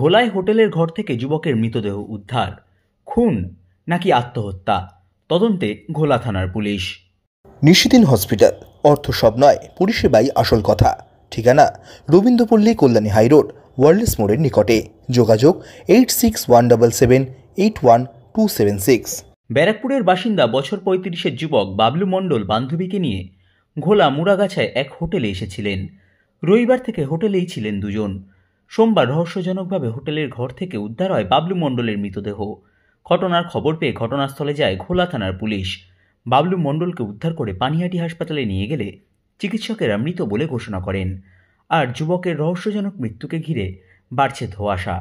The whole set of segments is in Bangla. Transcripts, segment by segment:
ঘোলায় হোটেলের ঘর থেকে যুবকের মৃতদেহ উদ্ধার। খুন নাকি আত্মহত্যা, তদন্তে ঘোলা থানার পুলিশ। নিশিদিন হসপিটাল, অর্থ সব নয়, পরিষেবাই আসল কথা। ঠিকানা রবীন্দ্রপল্লী, কল্যাণী হাইরোড, ওয়ার্ল্ডস মোড়ের নিকটে। যোগাযোগ 8617781276। ব্যারাকপুরের বাসিন্দা বছর 35-এর যুবক বাবলু মণ্ডল বান্ধবীকে নিয়ে ঘোলা মুড়াগাছায় এক হোটেলে এসেছিলেন। রবিবার থেকে হোটেলেই ছিলেন দুজন। সোমবার রহস্যজনকভাবে হোটেলের ঘর থেকে উদ্ধার হয় বাবলু মণ্ডলের মৃতদেহ। ঘটনার খবর পেয়ে ঘটনাস্থলে যায় ঘোলা থানার পুলিশ। বাবলু মণ্ডলকে উদ্ধার করে পানিহাটি হাসপাতালে নিয়ে গেলে চিকিৎসকেরা মৃত বলে ঘোষণা করেন। আর যুবকের রহস্যজনক মৃত্যুকে ঘিরে বাড়ছে ধোঁয়াশা।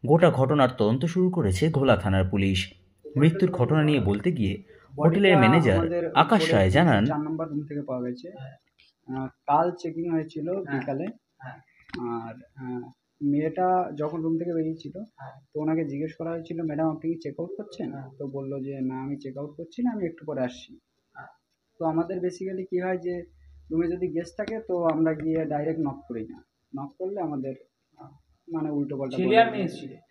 গোটা ঘটনার তদন্ত শুরু করেছে ঘোলা থানার পুলিশ। মৃত্যুর ঘটনা নিয়ে বলতে গিয়ে হোটেলের ম্যানেজার আকাশ রায় জানান, 4 নম্বর রুম থেকে পাওয়া গেছে। কাল চেকিং হয়েছিল বিকালে। আর মেয়েটা যখন রুম থেকে বেরিয়েছিল তো ওনাকে জিজ্ঞেস করা হয়েছিল, ম্যাডাম আপনি কি চেক আউট করছেন? তো বললো যে না, আমি চেক আউট করছি না, আমি একটু পরে আসছি। তো আমাদের বেসিক্যালি কী হয় যে রুমে যদি গেস্ট থাকে তো আমরা গিয়ে ডাইরেক্ট নক করি না। নক করলে আমাদের মানে উল্টো পাল্টা।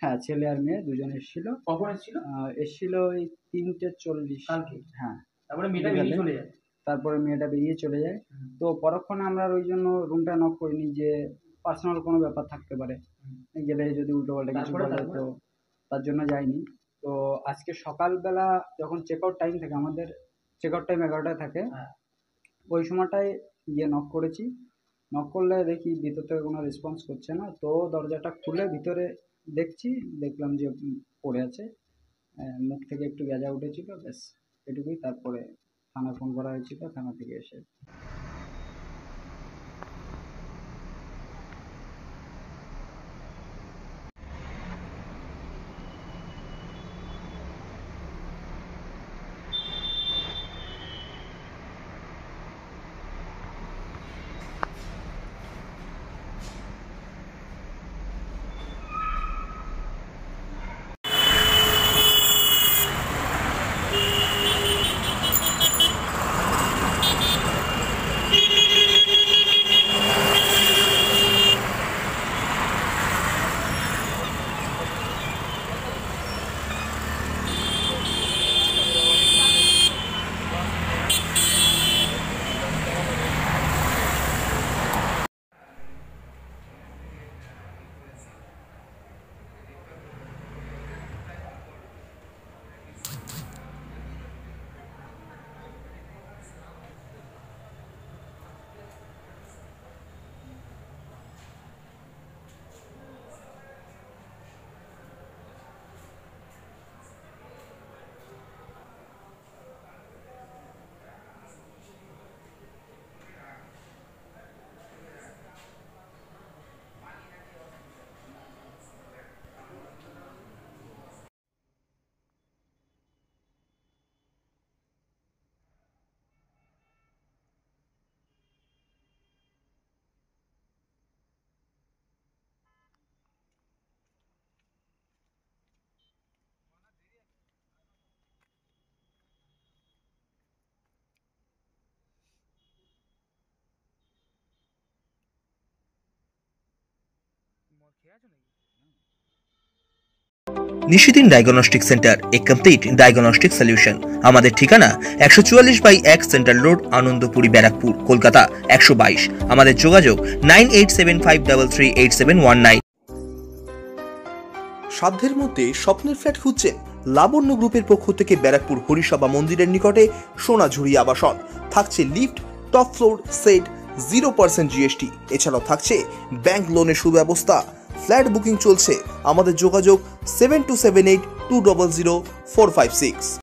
হ্যাঁ, ছেলে আর মেয়ে দুজন এসেছিল। কখন এসেছিল? এসেছিল ওই 3:40 কালকে। হ্যাঁ, তারপরে মেয়েটা বেরিয়ে চলে যায়। তারপরে মেয়েটা বেরিয়ে চলে যায়। তো পরক্ষণে আমরা ওই জন্য রুমটা নক করিনি যে পার্সোনাল কোনো ব্যাপার থাকতে পারে, গেলে যদি উল্টো পাল্টা কিছু বলে, তো তার জন্য যাইনি। তো আজকে সকালবেলা যখন চেক আউট টাইম থাকে, আমাদের চেক আউট টাইম 11টায় থাকে, ওই সময়টায় গিয়ে নক করেছি। নক করলে দেখি ভিতর থেকে কোনো রেসপন্স করছে না। তো দরজাটা খুলে ভিতরে দেখলাম যে পড়ে আছে, মুখ থেকে একটু গেঁজা উঠেছিল, ব্যাস এটুকুই। তারপরে থানা ফোন করা হয়েছিল, থানা থেকে এসে। নিশিদিন ডায়াগনস্টিক সেন্টার, এ কমপ্লিট ডায়াগনস্টিক সলিউশন। আমাদের ঠিকানা 144/1 সেন্ট্রাল রোড, আনন্দপুরি, ব্যারাকপুর, কলকাতা 122। আমাদের যোগাযোগ 9875338719। সাধ্যের মধ্যে স্বপ্নের ফ্ল্যাট খুঁজছেন? লাবণ্য গ্রুপের পক্ষ থেকে ব্যারাকপুর হরিসভা মন্দিরের নিকটে সোনাঝুরি আবাসন। থাকছে lift, top floor, set, 0% GST। এছাড়াও থাকছে ব্যাংক লোনের সুব্যবস্থা। ফ্ল্যাট বুকিং চলছে। আমাদের যোগাযোগ 7278200456।